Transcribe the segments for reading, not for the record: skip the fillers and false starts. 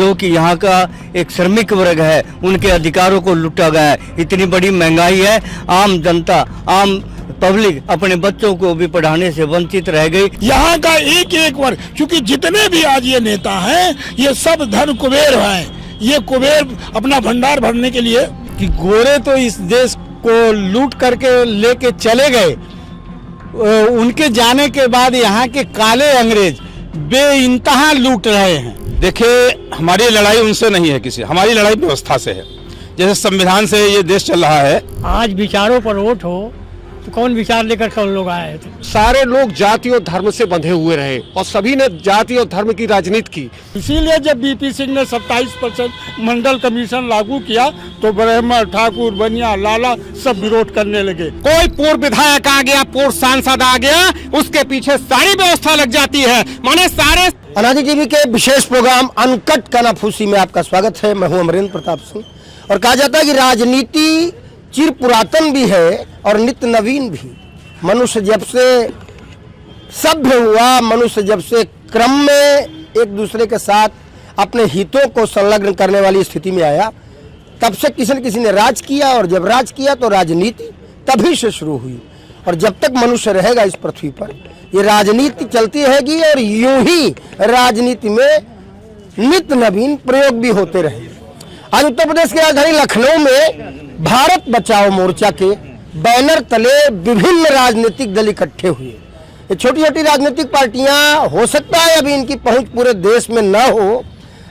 जो कि यहाँ का एक श्रमिक वर्ग है, उनके अधिकारों को लूटा गया है। इतनी बड़ी महंगाई है, आम जनता, आम पब्लिक अपने बच्चों को भी पढ़ाने से वंचित रह गई। यहाँ का एक एक वर्ग, क्योंकि जितने भी आज ये नेता हैं ये सब धन कुबेर हैं। ये कुबेर अपना भंडार भरने के लिए कि गोरे तो इस देश को लूट करके लेके चले गए, उनके जाने के बाद यहाँ के काले अंग्रेज बेइंतहा लूट रहे हैं। देखिए, हमारी लड़ाई उनसे नहीं है, हमारी लड़ाई व्यवस्था से है। जैसे संविधान से ये देश चल रहा है। आज विचारों पर वोट हो तो कौन विचार लेकर कल लोग आए थे। सारे लोग जाति और धर्म से बंधे हुए रहे और सभी ने जाति और धर्म की राजनीति की। इसीलिए जब बीपी सिंह ने 27% मंडल कमीशन लागू किया तो ब्राह्मण, ठाकुर, बनिया, लाला सब विरोध करने लगे। कोई पूर्व विधायक आ गया, पूर्व सांसद आ गया, उसके पीछे सारी व्यवस्था लग जाती है। माने सारे। अनादि टीवी के विशेष प्रोग्राम अनकट कानाफूसी में आपका स्वागत है। मैं हूं अमरेंद्र प्रताप सिंह। और कहा जाता है कि राजनीति चिर पुरातन भी है और नित्य नवीन भी। मनुष्य जब से सभ्य हुआ, मनुष्य जब से क्रम में एक दूसरे के साथ अपने हितों को संलग्न करने वाली स्थिति में आया, तब से किसी न किसी ने राज किया। और जब राज किया तो राजनीति तभी से शुरू हुई। और जब तक मनुष्य रहेगा इस पृथ्वी पर ये राजनीति चलती रहेगी और यूं ही राजनीति में नित्य नवीन प्रयोग भी होते रहेंगे। आज उत्तर प्रदेश की राजधानी लखनऊ में भारत बचाओ मोर्चा के बैनर तले विभिन्न राजनीतिक दल इकट्ठे हुए। ये छोटी छोटी राजनीतिक पार्टियां, हो सकता है अभी इनकी पहुंच पूरे देश में न हो,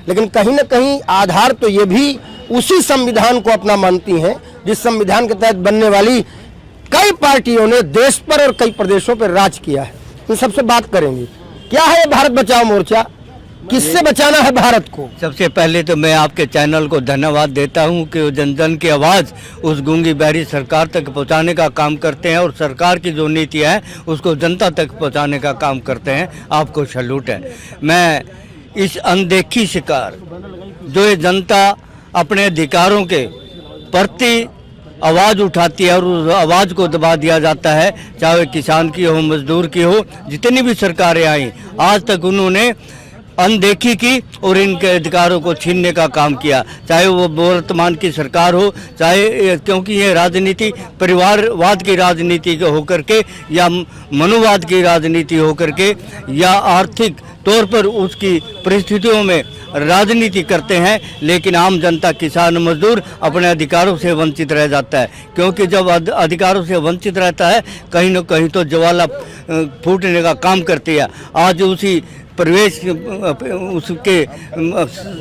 लेकिन कहीं न कहीं आधार तो ये भी उसी संविधान को अपना मानती हैं जिस संविधान के तहत बनने वाली कई पार्टियों ने देश पर और कई प्रदेशों पर राज किया है। तो सबसे बात करेंगे, क्या है भारत बचाओ मोर्चा, किससे बचाना है भारत को। सबसे पहले तो मैं आपके चैनल को धन्यवाद देता हूं कि वो जन जन की आवाज़ उस गूंगी बहरी सरकार तक पहुंचाने का काम करते हैं और सरकार की जो नीतियां हैं उसको जनता तक पहुंचाने का काम करते हैं। आपको सैल्यूट है। मैं इस अनदेखी शिकार जो ये जनता अपने अधिकारों के प्रति आवाज़ उठाती है और उस आवाज़ को दबा दिया जाता है, चाहे किसान की हो, मजदूर की हो, जितनी भी सरकारें आई आज तक उन्होंने अनदेखी की और इनके अधिकारों को छीनने का काम किया। चाहे वो वर्तमान की सरकार हो, चाहे, क्योंकि ये राजनीति परिवारवाद की राजनीति होकर के या मनोवाद की राजनीति होकर के या आर्थिक तौर पर उसकी परिस्थितियों में राजनीति करते हैं, लेकिन आम जनता, किसान, मजदूर अपने अधिकारों से वंचित रह जाता है। क्योंकि जब अधिकारों से वंचित रहता है कहीं न कहीं तो ज्वाला फूटने का काम करती है। आज उसी प्रवेश उसके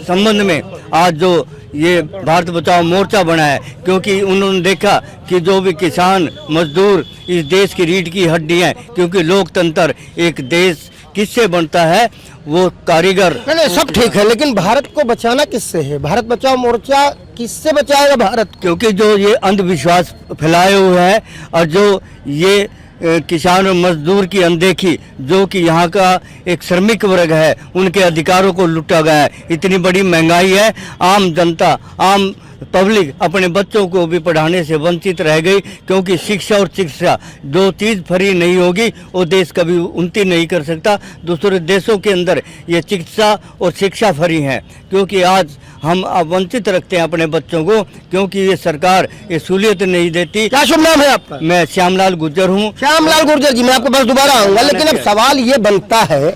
संबंध में आज जो ये भारत बचाओ मोर्चा बना है, क्योंकि उन्होंने देखा कि जो भी किसान, मजदूर इस देश की रीढ़ की हड्डी हैं। क्योंकि लोकतंत्र, एक देश किससे बनता है, वो कारीगर। नहीं, सब ठीक है, लेकिन भारत को बचाना किससे है? भारत बचाओ मोर्चा किससे बचाएगा भारत? क्योंकि जो ये अंधविश्वास फैलाए हुए हैं और जो ये किसान और मजदूर की अनदेखी, जो कि यहाँ का एक श्रमिक वर्ग है, उनके अधिकारों को लूटा गया है। इतनी बड़ी महंगाई है, आम जनता, आम पब्लिक अपने बच्चों को भी पढ़ाने से वंचित रह गई। क्योंकि शिक्षा और चिकित्सा दो चीज़ फ्री नहीं होगी वो देश कभी उन्नति नहीं कर सकता। दूसरे देशों के अंदर ये चिकित्सा और शिक्षा फ्री है, क्योंकि आज हम वंचित रखते हैं अपने बच्चों को, क्योंकि ये सरकार ये सहूलियत नहीं देती। क्या शुभ नाम है आपका? मैं श्यामलाल गुर्जर हूँ। श्यामलाल गुर्जर जी, मैं आपके पास दोबारा आऊंगा, लेकिन अब सवाल ये बनता है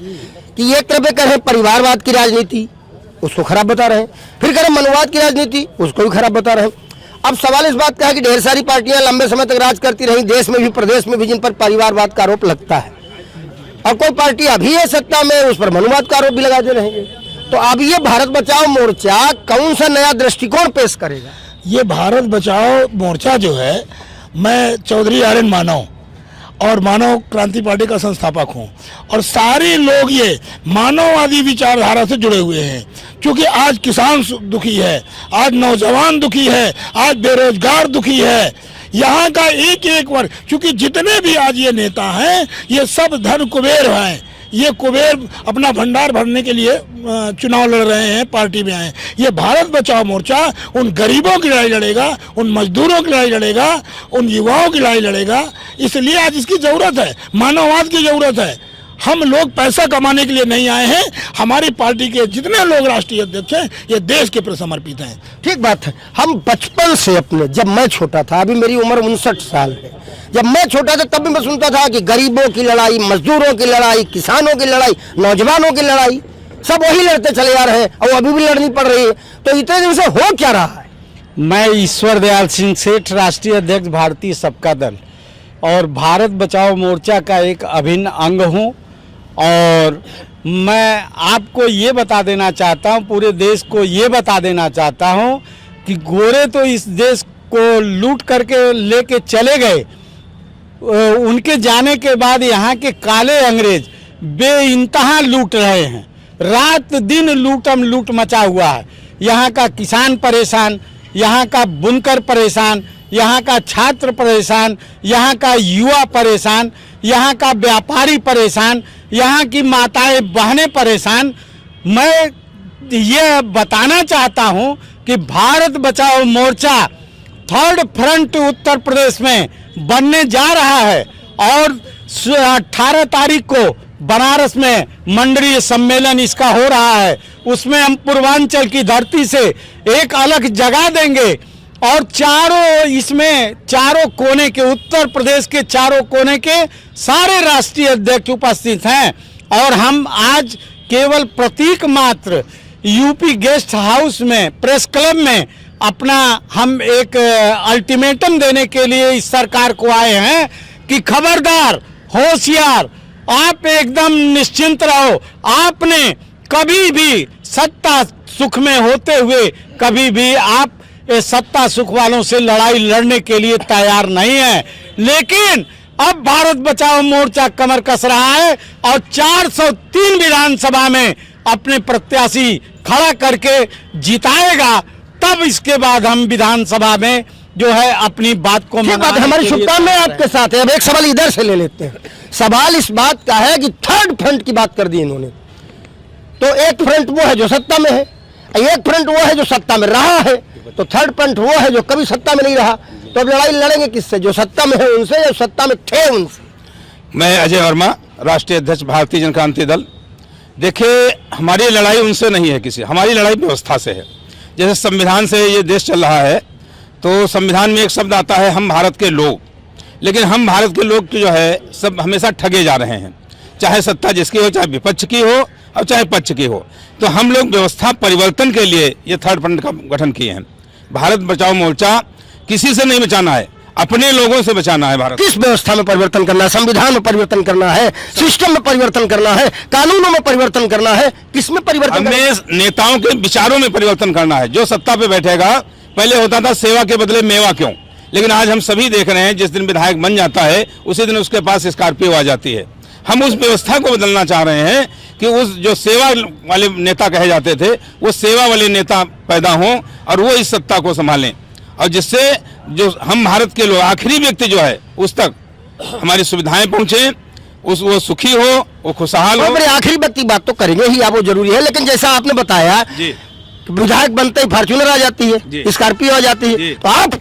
कि ये तरफ कर रहे परिवारवाद की राजनीति, उसको खराब बता रहे हैं, फिर करें मनोवाद की राजनीति, उसको भी खराब बता रहे हैं। अब सवाल इस बात का है कि ढेर सारी पार्टियां लंबे समय तक राज करती रही, देश में भी प्रदेश में भी, जिन पर परिवारवाद का आरोप लगता है, और कोई पार्टी अभी है सत्ता में, उस पर मनोवाद का आरोप भी लगाते रहेंगे। तो अब ये भारत बचाओ मोर्चा कौन सा नया दृष्टिकोण पेश करेगा? ये भारत बचाओ मोर्चा जो है, मैं चौधरी आर्यन मानव और मानव क्रांति पार्टी का संस्थापक हूं, और सारे लोग ये मानववादी विचारधारा से जुड़े हुए हैं। क्योंकि आज किसान दुखी है, आज नौजवान दुखी है, आज बेरोजगार दुखी है, यहाँ का एक एक वर्ग, क्योंकि जितने भी आज ये नेता हैं ये सब धन कुबेर हैं। ये कुबेर अपना भंडार भरने के लिए चुनाव लड़ रहे हैं, पार्टी में आए। ये भारत बचाओ मोर्चा उन गरीबों की लड़ाई लड़ेगा, उन मजदूरों की लड़ाई लड़ेगा, उन युवाओं की लड़ाई लड़ेगा। इसलिए आज इसकी जरूरत है, मानववाद की जरूरत है। हम लोग पैसा कमाने के लिए नहीं आए हैं। हमारी पार्टी के जितने लोग राष्ट्रीय अध्यक्ष हैं ये देश के प्रति समर्पित हैं। ठीक बात है। हम बचपन से अपने, जब मैं छोटा था, अभी मेरी उम्र 59 साल है, जब मैं छोटा था तब भी मैं सुनता था कि गरीबों की लड़ाई, मजदूरों की लड़ाई, किसानों की लड़ाई, नौजवानों की लड़ाई, सब वही लड़ते चले आ रहे हैं और अभी भी लड़नी पड़ रही है। तो इतने दिन से हो क्या रहा है? मैं ईश्वर दयाल सिंह सेठ, राष्ट्रीय अध्यक्ष भारतीय सबका दल और भारत बचाओ मोर्चा का एक अभिन्न अंग हूं। और मैं आपको ये बता देना चाहता हूं, पूरे देश को ये बता देना चाहता हूं कि गोरे तो इस देश को लूट करके लेके चले गए। उनके जाने के बाद यहाँ के काले अंग्रेज बेइंतहा लूट रहे हैं। रात दिन लूटम लूट मचा हुआ है। यहाँ का किसान परेशान, यहाँ का बुनकर परेशान, यहाँ का छात्र परेशान, यहाँ का युवा परेशान, यहाँ का व्यापारी परेशान, यहाँ की माताएं बहनें परेशान। मैं ये बताना चाहता हूँ कि भारत बचाओ मोर्चा थर्ड फ्रंट उत्तर प्रदेश में बनने जा रहा है और 18 तारीख को बनारस में मंडलीय सम्मेलन इसका हो रहा है। उसमें हम पूर्वांचल की धरती से एक अलग जगह देंगे और चारों कोने के, उत्तर प्रदेश के चारों कोने के सारे राष्ट्रीय अध्यक्ष उपस्थित हैं। और हम आज केवल प्रतीक मात्र यूपी गेस्ट हाउस में, प्रेस क्लब में अपना हम एक अल्टीमेटम देने के लिए इस सरकार को आए हैं कि खबरदार, होशियार, आप एकदम निश्चिंत रहो। आपने कभी भी सत्ता सुख में होते हुए कभी भी आप सत्ता सुख वालों से लड़ाई लड़ने के लिए तैयार नहीं है। लेकिन अब भारत बचाओ मोर्चा कमर कस रहा है और 403 विधानसभा में अपने प्रत्याशी खड़ा करके जिताएगा। तब इसके बाद हम विधानसभा में जो है अपनी बात को ठीक बात है। हमारी शुभकामनाएं आपके साथ है। अब एक सवाल इधर से ले लेते हैं। सवाल इस बात का है कि थर्ड फ्रंट की बात कर दी इन्होंने। तो एक फ्रंट वो है जो सत्ता में है, एक फ्रंट वो है जो सत्ता में रहा है, तो थर्ड फ्रंट वो है जो कभी सत्ता में नहीं रहा। तो अब लड़ाई लड़ेंगे किससे? जो सत्ता में है उनसे या सत्ता में थे उनसे? मैं अजय वर्मा, राष्ट्रीय अध्यक्ष भारतीय जन क्रांति दल। देखिए, हमारी लड़ाई उनसे नहीं है किसी, हमारी लड़ाई व्यवस्था से है। जैसे संविधान से ये देश चल रहा है तो संविधान में एक शब्द आता है हम भारत के लोग, लेकिन हम भारत के लोग जो है सब हमेशा ठगे जा रहे हैं, चाहे सत्ता जिसकी हो, चाहे विपक्ष की हो और चाहे पक्ष की हो। तो हम लोग व्यवस्था परिवर्तन के लिए ये थर्ड फ्रंट का गठन किए हैं। भारत बचाओ मोर्चा किसी से नहीं बचाना है, अपने लोगों से बचाना है। भारत किस व्यवस्था में परिवर्तन करना है? संविधान में परिवर्तन करना है, सिस्टम में परिवर्तन करना है, कानूनों में परिवर्तन करना है, किसमें परिवर्तन? हमें नेताओं के विचारों में परिवर्तन करना है। जो सत्ता पे बैठेगा, पहले होता था सेवा के बदले मेवा क्यों, लेकिन आज हम सभी देख रहे हैं जिस दिन विधायक बन जाता है उसी दिन उसके पास स्कॉर्पियो आ जाती है। हम उस व्यवस्था को बदलना चाह रहे हैं कि उस जो सेवा वाले नेता कहे जाते थे वो सेवा वाले नेता पैदा हों और वो इस सत्ता को संभालें, और जिससे जो हम भारत के लोग, आखिरी व्यक्ति जो है उस तक हमारी सुविधाएं पहुंचे, वो सुखी हो, वो खुशहाल हो। आखिरी व्यक्ति बात तो करेंगे ही आप, वो जरूरी है। लेकिन जैसा आपने बताया जी, विधायक बनते ही फॉर्च्यूनर आ जाती है, स्कॉर्पियो आ जाती है, तो आप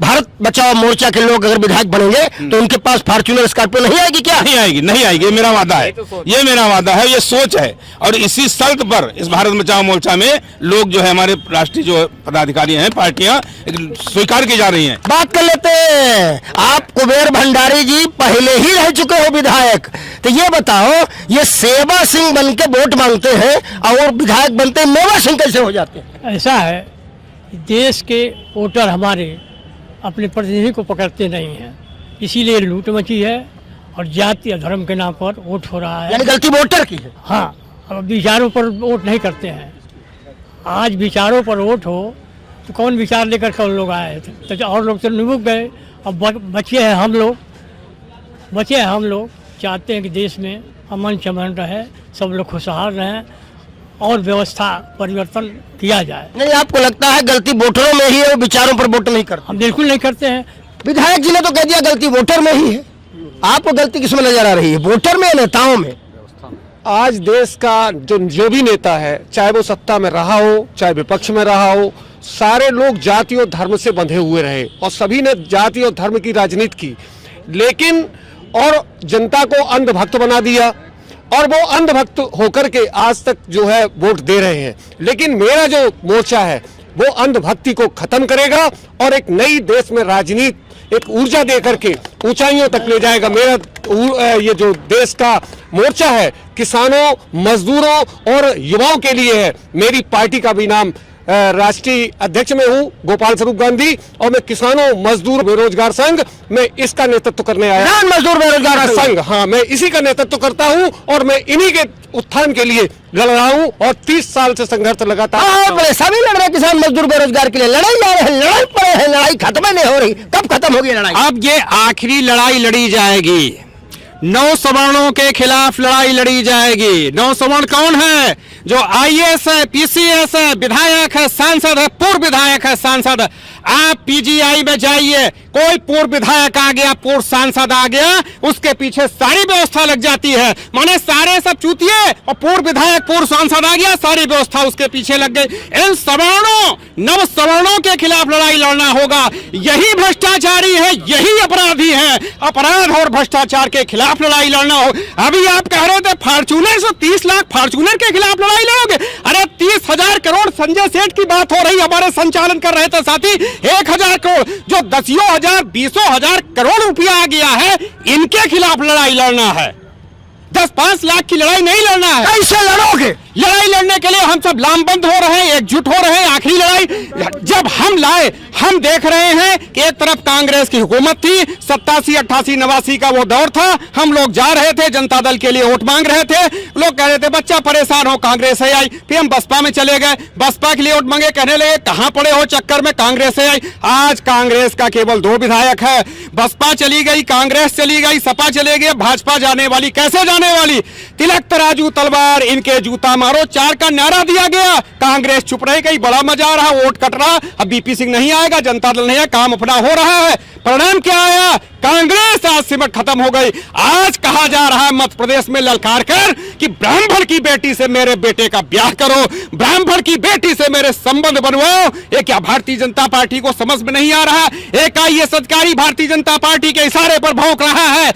भारत बचाओ मोर्चा के लोग अगर विधायक बनेंगे तो उनके पास फॉर्च्यूनर स्कॉर्पियो नहीं आएगी क्या? नहीं आएगी, नहीं आएगी। ये मेरा वादा है, ये मेरा वादा है, ये सोच है। और इसी शर्त पर इस भारत बचाओ मोर्चा में लोग जो है हमारे राष्ट्रीय जो पदाधिकारी हैं, पार्टियां स्वीकार की जा रही हैं। बात कर लेते हैं। आप कुबेर भंडारी जी पहले ही रह चुके हो विधायक, तो ये बताओ, ये सेवा सिंह बन के वोट मांगते हैं और विधायक बनते मेवा सिंह कैसे हो जाते हैं? ऐसा है कि देश के वोटर हमारे अपने प्रतिनिधि को पकड़ते नहीं हैं, इसीलिए लूट मची है और जाति या धर्म के नाम पर वोट हो रहा है। यानी गलती वोटर की है। हाँ, अब विचारों पर वोट नहीं करते हैं। आज विचारों पर वोट हो तो कौन विचार लेकर कौन लोग आए थे? तो और लोग तो निमुक गए। अब बचे हैं हम लोग चाहते हैं कि देश में अमन चमन रहे, सब लोग खुशहाल रहें और व्यवस्था परिवर्तन किया जाए। नहीं, आपको लगता है गलती वोटरों में ही है, वो विचारों पर वोट नहीं करते? हम बिल्कुल नहीं करते हैं। विधायक जी ने तो कह दिया गलती वोटर में ही है। आपको गलती किसमें नजर आ रही है, वोटर में या नेताओं में? आज देश का जो भी नेता है, चाहे वो सत्ता में रहा हो चाहे विपक्ष में रहा हो, सारे लोग जाति और धर्म से बंधे हुए रहे और सभी ने जाति और धर्म की राजनीति की, लेकिन और जनता को अंधभक्त बना दिया और वो अंधभक्त होकर के आज तक जो है वोट दे रहे हैं। लेकिन मेरा जो मोर्चा है वो अंधभक्ति को खत्म करेगा और एक नई देश में राजनीति एक ऊर्जा दे करके ऊंचाइयों तक ले जाएगा। मेरा ये जो देश का मोर्चा है किसानों, मजदूरों और युवाओं के लिए है। मेरी पार्टी का भी नाम राष्ट्रीय अध्यक्ष में हूँ गोपाल स्वरूप गांधी और मैं किसानों, मजदूर, बेरोजगार संघ में इसका नेतृत्व करने आया। किसान मजदूर बेरोजगार संघ, हाँ, मैं इसी का नेतृत्व करता हूँ और मैं इन्हीं के उत्थान के लिए लड़ रहा हूँ और 30 साल से संघर्ष लगातार। सभी लड़ रहे किसान मजदूर बेरोजगार के लिए, लड़ाई जा रहे हैं, लड़ाई पड़े हैं, लड़ाई खत्म नहीं हो रही। कब खत्म होगी लड़ाई? अब ये आखिरी लड़ाई लड़ी जाएगी, 9 सवर्णों के खिलाफ लड़ाई लड़ी जाएगी। 9 सवर्ण कौन है? जो आईएएस है, पीसीएस है, विधायक है, सांसद है, पूर्व विधायक है, सांसद है। आप पीजीआई में जाइए, कोई पूर्व विधायक आ गया, पूर्व सांसद आ गया, उसके पीछे सारी व्यवस्था लग जाती है। माने सारे सब चूतिए और पूर्व विधायक, पूर्व सांसद आ गया, सारी व्यवस्था उसके पीछे लग गई। इन सवर्णों, 9 सवर्णों के खिलाफ लड़ाई लड़ना होगा। यही भ्रष्टाचारी है, यही अपराधी है। अपराध और भ्रष्टाचार के खिलाफ लड़ाई लड़ना हो। अभी आप कह रहे थे फॉर्च्यूनर से 30 लाख फॉर्च्यूनर के खिलाफ लड़ाई लड़ोगे। अरे 30,000 करोड़ संजय सेठ की बात हो रही, हमारे संचालन कर रहे थे साथी। 1,000 करोड़ जो 10,000 20,000 करोड़ रुपया आ गया है, इनके खिलाफ लड़ाई लड़ना है। 10-5 लाख की लड़ाई नहीं लड़ना है। कैसे लड़ोगे? लड़ाई लड़ने के लिए हम सब लामबंद हो रहे हैं, एकजुट हो रहे हैं। आखिरी लड़ाई जब हम लाए, हम देख रहे हैं कि एक तरफ कांग्रेस की हुकूमत थी, 87, 88, 89 का वो दौर था। हम लोग जा रहे थे, जनता दल के लिए वोट मांग रहे थे। लोग कह रहे थे बच्चा परेशान हो, कांग्रेस से आई। फिर हम बसपा में चले गए, बसपा के लिए वोट मांगे, कहने लगे कहां पड़े हो चक्कर में, कांग्रेस से आई। आज कांग्रेस का केवल 2 विधायक है। बसपा चली गई, कांग्रेस चली गई, सपा चले गए, भाजपा जाने वाली। कैसे जाने वाली? तिलक तराजू तलवार, इनके जूता मारो 4 का नारा दिया गया। कांग्रेस चुप रह गई, बड़ा मजा आ रहा, वोट कट रहा। अब बीपी सिंह नहीं आएगा, जनता दल नहीं है, काम अपना हो रहा है। परिणाम क्या आया? कांग्रेस आज सिमट खत्म हो गई। आज कहा जा रहा है मध्य प्रदेश में ललकार कर कि ब्राह्मण की बेटी से मेरे बेटे का ब्याह करो, ब्राह्मण की बेटी से मेरे संबंध बनवाओ। ये क्या भारतीय जनता पार्टी को समझ में नहीं आ रहा? एक आईएएस अधिकारी भारतीय जनता पार्टी के इशारे पर भौंक रहा है।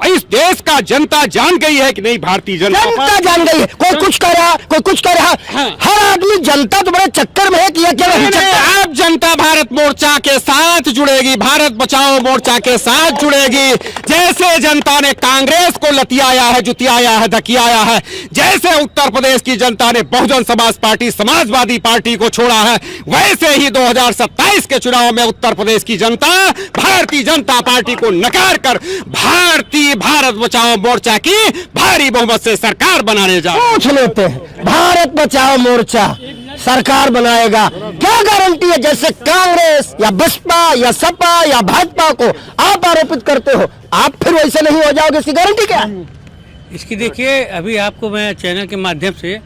इस देश का जनता जान गई है कि नहीं भारतीय जनता जान गई है। कोई कुछ कह रहा, कोई कुछ कह रहा। हर आदमी, जनता तो बड़े चक्कर में है कि अब जनता भारत मोर्चा के साथ जुड़ेगी, भारत बचाओ मोर्चा के साथ जुड़ेगी। जैसे जनता ने कांग्रेस को लतियाया है, जुतियाया है, धकियाया है, जैसे उत्तर प्रदेश की जनता ने बहुजन समाज पार्टी, समाजवादी पार्टी को छोड़ा है, वैसे ही 2027 के चुनाव में उत्तर प्रदेश की जनता भारतीय जनता पार्टी को नकार कर भारतीय भारत बचाओ मोर्चा की भारी बहुमत से सरकार बनाने जा रही है। पूछ लेते हैं, भारत बचाओ मोर्चा सरकार बनाएगा, क्या गारंटी है? जैसे कांग्रेस या बसपा या सपा या भाजपा को आप आरोपित करते हो, आप फिर वैसे नहीं हो जाओगे, इसकी गारंटी क्या है? इसकी देखिए, अभी आपको मैं चैनल के माध्यम से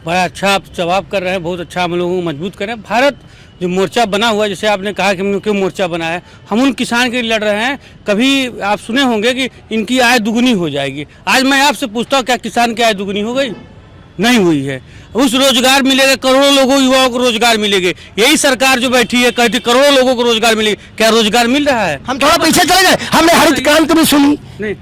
बड़ा अच्छा आप जवाब कर रहे हैं, बहुत अच्छा हम लोगों को मजबूत करें। भारत जो मोर्चा बना हुआ है, जैसे आपने कहा कि हमने क्यों मोर्चा बनाया है, हम उन किसान के लिए लड़ रहे हैं। कभी आप सुने होंगे कि इनकी आय दुगनी हो जाएगी। आज मैं आपसे पूछता हूँ, क्या किसान की आय दुगनी हो गई? नहीं हुई है। उस रोजगार मिलेगा, करोड़ों लोगों, युवाओं को रोजगार मिलेंगे। यही सरकार जो बैठी है कहती करोड़ों लोगों को रोजगार मिलेगा, क्या रोजगार मिल रहा है? हम थोड़ा पीछे चले गए, हमने हरित क्रांति भी सुनी,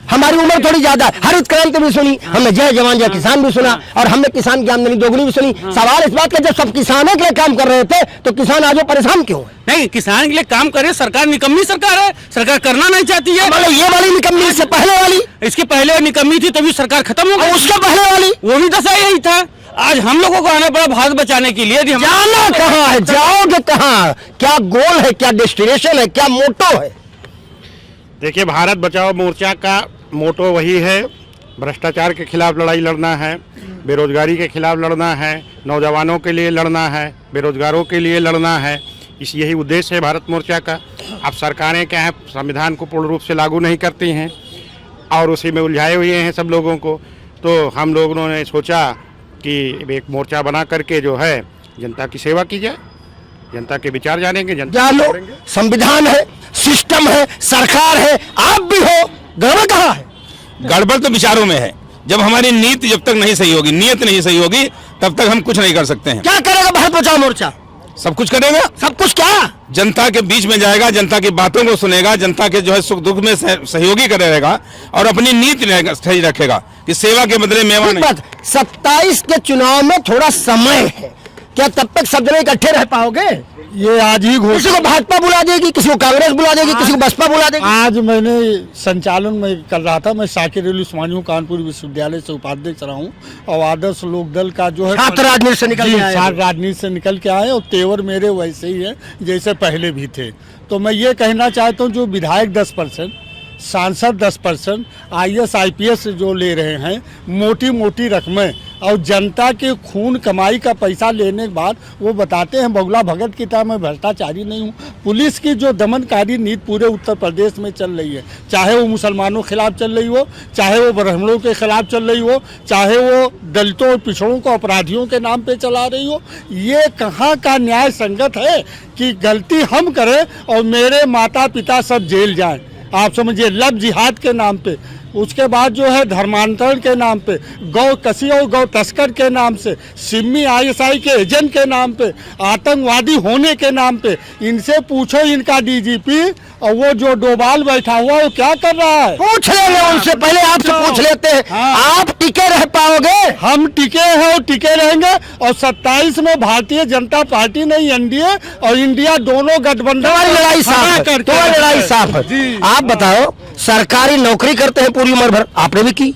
हमारी उम्र थोड़ी ज्यादा है, हरित क्रांति भी सुनी, हमने जय जवान जय किसान भी सुना और हमने किसान की आमदनी दोगुनी भी सुनी। सवाल इस बात का, जब सब किसानों के लिए काम कर रहे थे तो किसान आज परेशान क्यों है? नहीं, किसान के लिए काम करे, सरकार निकम्मी सरकार है, सरकार करना नहीं चाहती है। मतलब ये वाली निकम्मी, इससे पहले वाली, इसके पहले निकम्मी थी तभी सरकार खत्म हो गई। उसके पहले वाली वो भी दशा यही था। आज हम लोगों को आना पड़ा भारत बचाने के लिए। जाना कहाँ है, जाओगे कहाँ? क्या गोल है, क्या डेस्टिनेशन है, क्या मोटो है? देखिए, भारत बचाओ मोर्चा का मोटो वही है, भ्रष्टाचार के खिलाफ लड़ाई लड़ना है, बेरोजगारी के खिलाफ लड़ना है, नौजवानों के लिए लड़ना है, बेरोजगारों के लिए लड़ना है। यही उद्देश्य है भारत मोर्चा का। अब सरकारें क्या है, संविधान को पूर्ण रूप से लागू नहीं करती हैं और उसी में उलझाए हुए हैं सब लोगों को। तो हम लोगों ने सोचा कि एक मोर्चा बना करके जो है जनता की सेवा की जाए, जनता के विचार जानेंगे, जनता जानो, संविधान है, सिस्टम है, सरकार है, आप भी हो, गड़बड़ कहाँ है? गड़बड़ तो विचारों में है। जब हमारी नीति जब तक नहीं सही होगी, नीयत नहीं सही होगी, तब तक हम कुछ नहीं कर सकते हैं। क्या करेगा भारत बचाओ मोर्चा? सब कुछ करेगा। सब कुछ क्या? जनता के बीच में जाएगा, जनता की बातों को सुनेगा, जनता के जो है सुख दुख में सहयोगी करेगा और अपनी नीति सही रखेगा कि सेवा के बदले मेवा नहीं। 27 के चुनाव में थोड़ा समय है, क्या तब तक सब जने इकट्ठे रह पाओगे? ये आज ही किसी को भाजपा बुला देगी, किसी को कांग्रेस बुला देगी, किसी को बसपा बुला देगी। आज मैंने संचालन में कर रहा था, मैं शाकिर अली उस्मानी हूँ, कानपुर विश्वविद्यालय से उपाध्यक्ष रहा हूँ और आदर्श लोक दल का जो है छात्र राजनीति से निकल के आए। छात्र राजनीति से निकल के आए और तेवर मेरे वैसे ही है जैसे पहले भी थे। तो मैं ये कहना चाहता हूँ जो विधायक 10%, सांसद 10%, IAS IPS जो ले रहे हैं मोटी मोटी रकमें और जनता के खून कमाई का पैसा लेने के बाद वो बताते हैं बगुला भगत की तरह मैं भ्रष्टाचारी नहीं हूँ। पुलिस की जो दमनकारी नीति पूरे उत्तर प्रदेश में चल रही है, चाहे वो मुसलमानों के खिलाफ चल रही हो, चाहे वो ब्राह्मणों के खिलाफ चल रही हो, चाहे वो दलितों और पिछड़ों को अपराधियों के नाम पे चला रही हो, ये कहाँ का न्याय संगत है कि गलती हम करें और मेरे माता पिता सब जेल जाएं। आप समझिए, लब जिहाद के नाम पे, उसके बाद जो है धर्मांतरण के नाम पे, गौ कसी और गौ तस्कर के नाम से, सिम्मी ISI के एजेंट के नाम पे, आतंकवादी होने के नाम पे। इनसे पूछो इनका DGP और वो जो डोभाल बैठा हुआ है वो क्या कर रहा है? पूछ लेंगे उनसे, पहले आपसे पूछ लेते हैं। आप टिके रह पाओगे? हम टिके हैं और टिके रहेंगे और 27 में भारतीय जनता पार्टी नहीं NDA और इंडिया दोनों गठबंधन। तुम्हारी लड़ाई साफ है, तुम्हारी लड़ाई साफ है। आप बताओ, सरकारी नौकरी करते हैं पूरी उम्र भर, आपने भी की,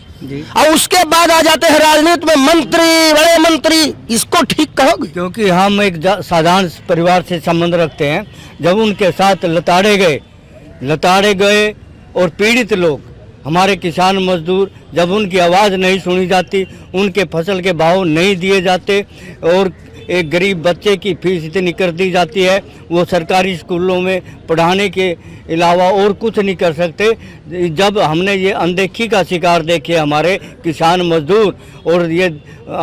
और उसके बाद आ जाते हैं राजनीति में मंत्री, बड़े मंत्री, इसको ठीक कहोगे? क्योंकि हम एक साधारण परिवार से संबंध रखते हैं। जब उनके साथ लताड़े गए और पीड़ित लोग, हमारे किसान मजदूर, जब उनकी आवाज़ नहीं सुनी जाती, उनके फसल के भाव नहीं दिए जाते और एक गरीब बच्चे की फीस इतनी कर दी जाती है, वो सरकारी स्कूलों में पढ़ाने के अलावा और कुछ नहीं कर सकते। जब हमने ये अनदेखी का शिकार देखे हमारे किसान मजदूर और ये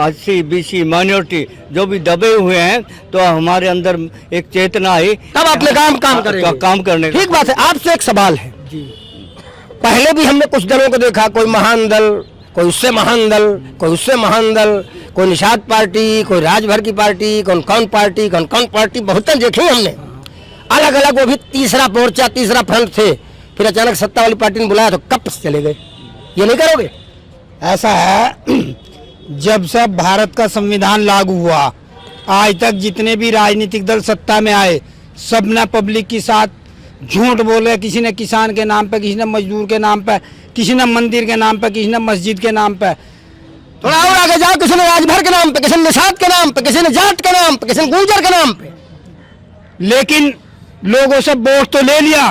SC BC माइनॉरिटी जो भी दबे हुए हैं, तो हमारे अंदर एक चेतना आई, तब अपने काम करने। ठीक बात है। आपसे एक सवाल है जी, पहले भी हमने कुछ दलों को देखा, कोई महान दल, कोई उससे महान दल, कोई उससे महान दल, कोई निषाद पार्टी, कोई राजभर की पार्टी, कौन कौन पार्टी, बहुत देखे हमने अलग अलग। वो भी तीसरा मोर्चा, तीसरा फ्रंट थे, फिर अचानक सत्ता वाली पार्टी ने बुलाया तो कप चले गए। ये नहीं करोगे? ऐसा है, जब से भारत का संविधान लागू हुआ आज तक जितने भी राजनीतिक दल सत्ता में आए, सब ने पब्लिक के साथ झूठ बोले। किसी ने किसान के नाम पे, किसी ने मजदूर के नाम पे, किसी ने मंदिर के नाम पे, किसी ने मस्जिद के नाम पे। थोड़ा और आगे जाओ, किसी ने राजभर के नाम पे, किसी ने निषाद के नाम पे, किसी ने जाट के नाम पे, किसी ने गुर्जर के नाम पे। लेकिन लोगों से वोट तो ले लिया,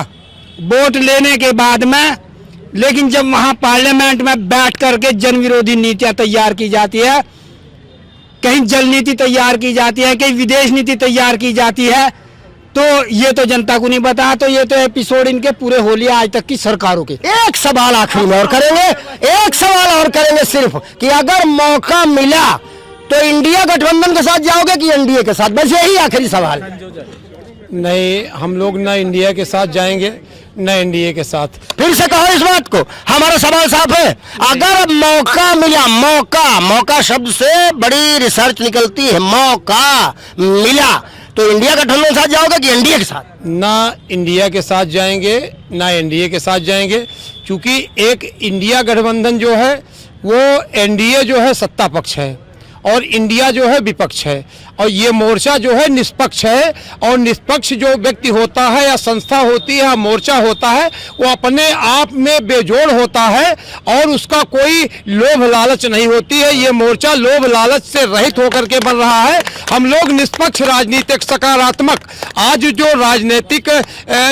वोट लेने के बाद में लेकिन जब वहां पार्लियामेंट में बैठ करके जन विरोधी नीतियां तैयार की जाती है, कहीं जल नीति तैयार की जाती है, कहीं विदेश नीति तैयार की जाती है, तो ये तो जनता को नहीं पता। तो ये तो एपिसोड इनके पूरे हो लिया आज तक की सरकारों के। एक सवाल आखिरी में और करेंगे, एक सवाल और करेंगे सिर्फ कि अगर मौका मिला तो इंडिया गठबंधन के साथ जाओगे कि NDA के साथ? बस यही आखिरी सवाल। नहीं, हम लोग न इंडिया के साथ जाएंगे न NDA के साथ। फिर से कहो इस बात को, हमारा सवाल साफ है। अगर मौका मिला, मौका शब्द से बड़ी रिसर्च निकलती है, मौका मिला तो इंडिया गठबंधन के साथ जाओगे कि NDA के साथ? ना इंडिया के साथ जाएंगे ना NDA के साथ जाएंगे, क्योंकि एक इंडिया गठबंधन जो है वो NDA जो है सत्ता पक्ष है और इंडिया जो है विपक्ष है, और ये मोर्चा जो है निष्पक्ष है। और निष्पक्ष जो व्यक्ति होता है या संस्था होती है या मोर्चा होता है, वो अपने आप में बेजोड़ होता है और उसका कोई लोभ लालच नहीं होती है। ये मोर्चा लोभ लालच से रहित होकर के बन रहा है। हम लोग निष्पक्ष राजनीतिक, सकारात्मक, आज जो राजनीतिक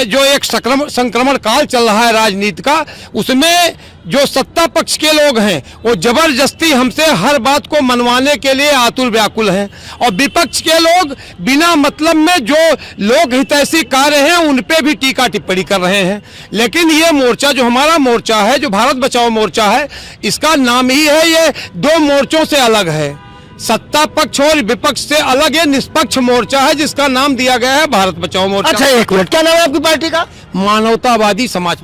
जो एक संक्रमण काल चल रहा है राजनीति का, उसमें जो सत्ता पक्ष के लोग हैं वो जबरदस्ती हमसे हर बात को मनवाने के लिए आतुर व्याकुल हैं, और विपक्ष के लोग बिना मतलब में जो लोक हितैषी कार्य हैं उन पे भी टीका टिप्पणी कर रहे हैं। लेकिन ये मोर्चा जो हमारा मोर्चा है, जो भारत बचाओ मोर्चा है, इसका नाम ही है, ये दो मोर्चों से अलग है, सत्ता पक्ष और विपक्ष से अलग है, निष्पक्ष मोर्चा है जिसका नाम दिया गया है भारत बचाओ मोर्चा। अच्छा, एक मिनट, क्या नाम है आपकी पार्टी का? मानवतावादी समाज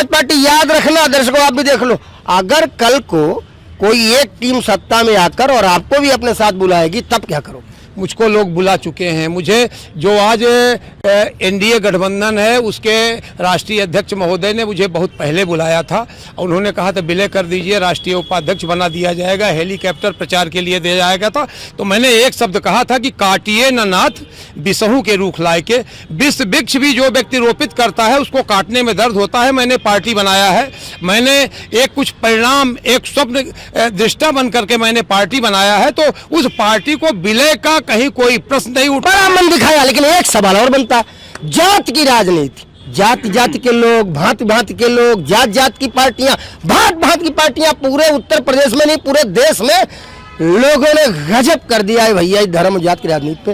पार्टी। याद रखना दर्शकों, आप भी देख लो, अगर कल को कोई एक टीम सत्ता में आकर और आपको भी अपने साथ बुलाएगी तब क्या करोगे? मुझको लोग बुला चुके हैं। मुझे जो आज एनडीए गठबंधन है उसके राष्ट्रीय अध्यक्ष महोदय ने मुझे बहुत पहले बुलाया था। उन्होंने कहा था विलय कर दीजिए, राष्ट्रीय उपाध्यक्ष बना दिया जाएगा, हेलीकॉप्टर प्रचार के लिए दिया जाएगा था। तो मैंने एक शब्द कहा था कि काटिए न नाथ बिसहू के रूख लाए के। विष वृक्ष भी जो व्यक्ति रोपित करता है उसको काटने में दर्द होता है। मैंने पार्टी बनाया है, मैंने एक कुछ परिणाम, एक स्वप्न दृष्टा बन करके मैंने पार्टी बनाया है, तो उस पार्टी को विलय का कहीं कोई प्रश्न नहीं उठा। बड़ा मन दिखाया, लेकिन एक सवाल और बनता है, जात की राजनीति, जाति जाति के लोग, भांति भांति के लोग, जात जात की पार्टियां, भांत भांत की पार्टियां पूरे उत्तर प्रदेश में नहीं पूरे देश में लोगों ने गजब कर दिया है भैया इस धर्म जात की राजनीति पे।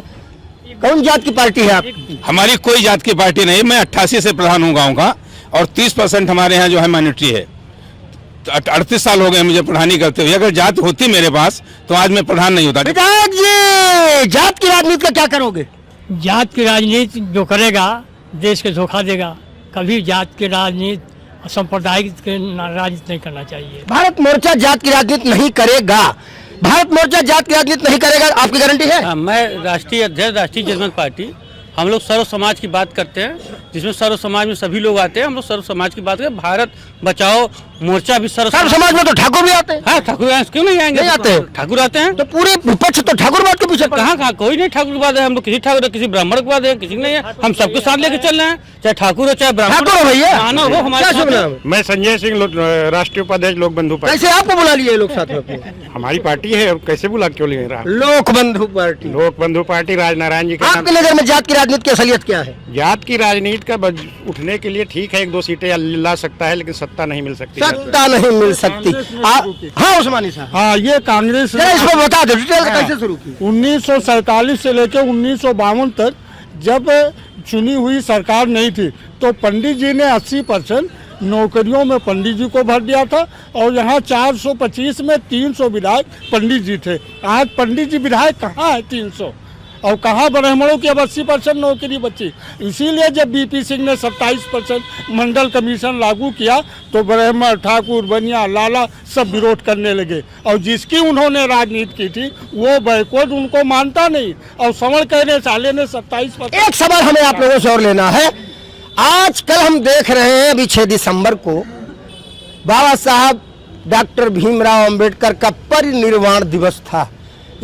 कौन जात की पार्टी है आप? हमारी कोई जात की पार्टी नहीं। मैं 88 से प्रधान हूँ गांव का, और 30% हमारे यहाँ जो है माइनॉरिटी है। 38 साल हो गए मुझे प्रधानी करते हुए। अगर जात होती मेरे पास तो आज मैं प्रधान नहीं होता। विधायक जी, जात की राजनीति का क्या करोगे? जात की राजनीति जो करेगा देश के धोखा देगा। कभी जात की राजनीति, सांप्रदायिक राजनीति नहीं करना चाहिए। भारत मोर्चा जात की राजनीति नहीं करेगा, भारत मोर्चा जात की राजनीति नहीं करेगा, आपकी गारंटी है? मैं राष्ट्रीय अध्यक्ष राष्ट्रीय जनमत पार्टी, हम लोग सर्व समाज की बात करते हैं, जिसमें सर्व समाज में सभी लोग आते हैं। हम लोग सर्व समाज की बात करते हैं। भारत बचाओ मोर्चा भी सर्व समाज में तो ठाकुर भी आते हैं। हाँ, ठाकुर क्यों नहीं आएंगे? नहीं आते? ठाकुर आते हैं। तो पूरे विपक्ष तो ठाकुर बात के पीछे कहाँ कोई नहीं ठाकुर बात है। हम लोग किसी ठाकुर, किसी ब्राह्मण की बात है, किसी नहीं है। हम सबके साथ लेके चल रहे हैं, चाहे ठाकुर हो चाहे ब्राह्मण। ठाकुर हो भैया, आना हो हमारे। मैं संजय सिंह, राष्ट्रीय उपाध्यक्ष लोक बंधु पार्टी। कैसे आपको बुला लिए लोग साथ में? हमारी पार्टी है, कैसे बुला क्यों ले रहा? लोक बंधु पार्टी। लोक बंधु पार्टी राजनारायण जी के आपके नाम। नजर में जात की राजनीति की असलियत क्या है? जात की राजनीति का उठने के लिए ठीक है, 1-2 सीटें ला सकता है, लेकिन सत्ता नहीं मिल सकती। सत्ता नहीं मिल सकती। हाँ उस्मानी साहब, हाँ, ये कांग्रेस इसको बता दो डिटेल कैसे शुरू की? 1947 से लेकर 1952 तक जब चुनी हुई सरकार नहीं थी तो पंडित जी ने 80% नौकरियों में पंडित जी को भर दिया था, और यहाँ 425 में 300 विधायक पंडित जी थे। आज पंडित जी विधायक कहाँ है 300, और कहाँ ब्राह्मणों की अब 80% नौकरी बची। इसीलिए जब बीपी सिंह ने 27% मंडल कमीशन लागू किया तो ब्राह्मण, ठाकुर, बनिया, लाला सब विरोध करने लगे, और जिसकी उन्होंने राजनीति की थी वो बैकवर्ड उनको मानता नहीं, और समण कहने साले ने 27%। एक सवाल हमें आप लोगों से और लेना है। आजकल हम देख रहे हैं, अभी 6 दिसंबर को बाबा साहब डॉक्टर भीमराव अंबेडकर का परिनिर्वाण दिवस था।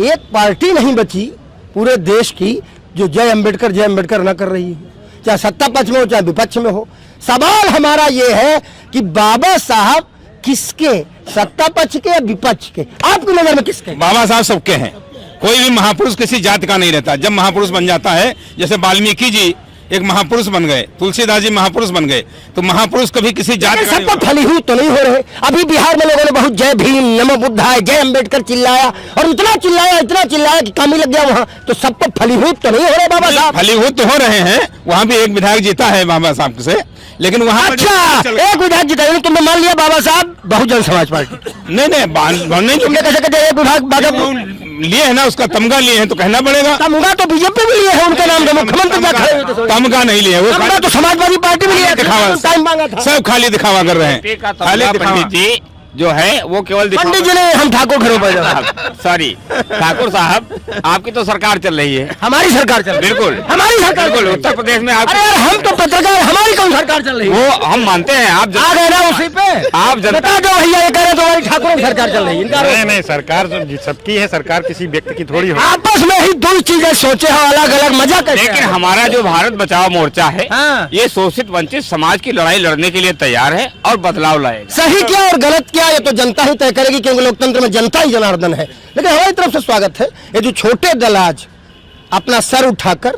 एक पार्टी नहीं बची पूरे देश की जो जय अंबेडकर न कर रही हो, चाहे सत्ता पक्ष में हो चाहे विपक्ष में हो। सवाल हमारा ये है कि बाबा साहब किसके, सत्ता पक्ष के या विपक्ष के? आपकी नजर में किसके? बाबा साहब सबके हैं। कोई भी महापुरुष किसी जात का नहीं रहता। जब महापुरुष बन जाता है, जैसे वाल्मीकि जी एक महापुरुष बन गए, तुलसीदास जी महापुरुष बन गए, तो महापुरुष कभी किसी जात का सब पर फलीभूत तो नहीं हो रहे। अभी बिहार में लोगों ने बहुत जय भीम, नमो बुद्धाय, जय अंबेडकर चिल्लाया, और इतना चिल्लाया कि काम ही लग गया वहाँ। तो सब पर फलीभूत तो नहीं हो रहे बाबा साहब? फलीभूत तो हो रहे हैं। वहाँ भी एक विधायक जीता है बाबा साहब से, लेकिन वहाँ अच्छा, एक विधायक जीता है, तुमने मान लिया बाबा साहब बहुजन समाज पार्टी? नहीं, तुमने कैसे कहते एक विधायक लिए है ना, उसका तमगा लिए हैं तो कहना पड़ेगा। तमगा तो बीजेपी भी लिए है, उनके नाम से मुख्यमंत्री तमगा नहीं लिए, वो तमगा तो समाजवादी पार्टी भी लिए, टाइम मांगा था। सब खाली दिखावा कर रहे हैं। खाली दिखावा जो है वो केवल पंडित जी ने हम ठाकुर घरों पर सॉरी ठाकुर साहब, आपकी तो सरकार चल रही है। हमारी सरकार चल रही है। बिल्कुल हमारी सरकार, बिल्कुल उत्तर प्रदेश में। अरे यार हम तो पत्रकार, हमारी कौन सरकार चल रही है? वो हम मानते हैं, आप आ गए ना उसी पे। आप बता दो भैया, ये कह रहे तो हमारी ठाकुरों की सरकार चल रही है। नहीं, सरकार सबकी है, सरकार किसी व्यक्ति की थोड़ी हो। आपस में ही दो चीजें सोचे हो, अलग अलग मजा करते हैं। लेकिन हमारा जो भारत बचाओ मोर्चा है, हाँ। ये शोषित वंचित समाज की लड़ाई लड़ने के लिए तैयार है और बदलाव लाएगा। सही क्या और गलत क्या ये तो जनता ही तय करेगी, क्योंकि लोकतंत्र में जनता ही जनार्दन है। लेकिन हमारी तरफ से स्वागत है। ये जो छोटे दल आज अपना सर उठाकर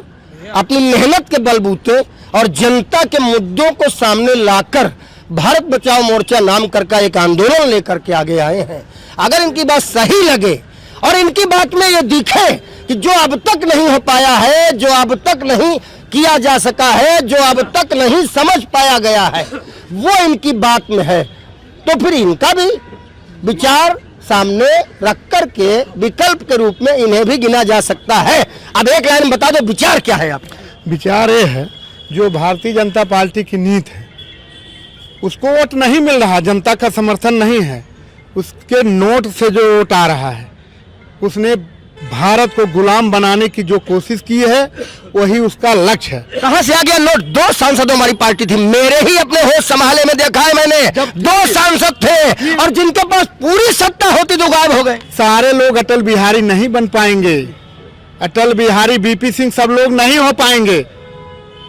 अपनी मेहनत के बलबूते और जनता के मुद्दों को सामने लाकर भारत बचाओ मोर्चा नाम का एक आंदोलन लेकर के आगे आए हैं, अगर इनकी बात सही लगे और इनकी बात में ये दिखे कि जो अब तक नहीं हो पाया है, जो अब तक नहीं किया जा सका है, जो अब तक नहीं समझ पाया गया है, वो इनकी बात में है, तो फिर इनका भी विचार सामने रख कर के विकल्प के रूप में इन्हें भी गिना जा सकता है। अब एक लाइन बता दो, विचार क्या है आपका? विचार ये है, जो भारतीय जनता पार्टी की नीति है उसको वोट नहीं मिल रहा, जनता का समर्थन नहीं है, उसके नोट से जो वोट आ रहा है उसने भारत को गुलाम बनाने की जो कोशिश की है वही उसका लक्ष्य है। कहां से आ गया नोट? 2 सांसदों हमारी पार्टी थी, मेरे ही अपने होश संभाले में देखा है मैंने, 2 सांसद थे और जिनके पास पूरी सत्ता होती तो गायब हो गए। सारे लोग अटल बिहारी नहीं बन पाएंगे, अटल बिहारी बीपी सिंह सब लोग नहीं हो पाएंगे,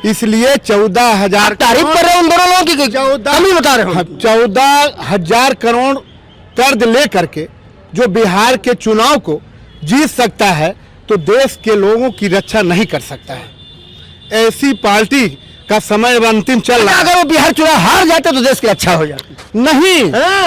इसलिए 14,000 तारीफ कर रहे हैं उन दोनों लोगों की, कमी बता रहे हो। 14,000 करोड़ कर्ज लेकर के जो बिहार के चुनाव को जीत सकता है तो देश के लोगों की रक्षा नहीं कर सकता है। ऐसी पार्टी का समय अब अंतिम चल रहा है। अगर वो बिहार चुनाव हार जाते तो देश की रक्षा हो जाती। नहीं,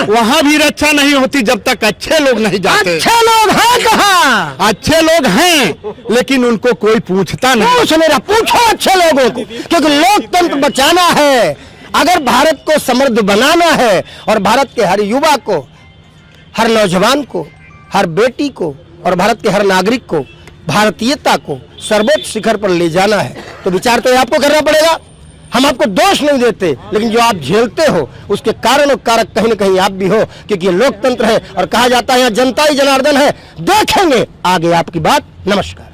वहां भी रक्षा नहीं होती जब तक अच्छे लोग नहीं जाते। अच्छे लोग हैं कहाँ? अच्छे लोग हैं लेकिन उनको कोई पूछता नहीं। पूछ मेरा, पूछो अच्छे लोगों को, क्योंकि लोकतंत्र बचाना है, अगर भारत को समृद्ध बनाना है और भारत के हर युवा को, हर नौजवान को, हर बेटी को और भारत के हर नागरिक को भारतीयता को सर्वोच्च शिखर पर ले जाना है तो विचार तो आपको करना पड़ेगा। हम आपको दोष नहीं देते, लेकिन जो आप झेलते हो उसके कारण और कारक कहीं न कहीं आप भी हो, क्योंकि ये लोकतंत्र है और कहा जाता है यहाँ जनता ही जनार्दन है। देखेंगे आगे आपकी बात। नमस्कार।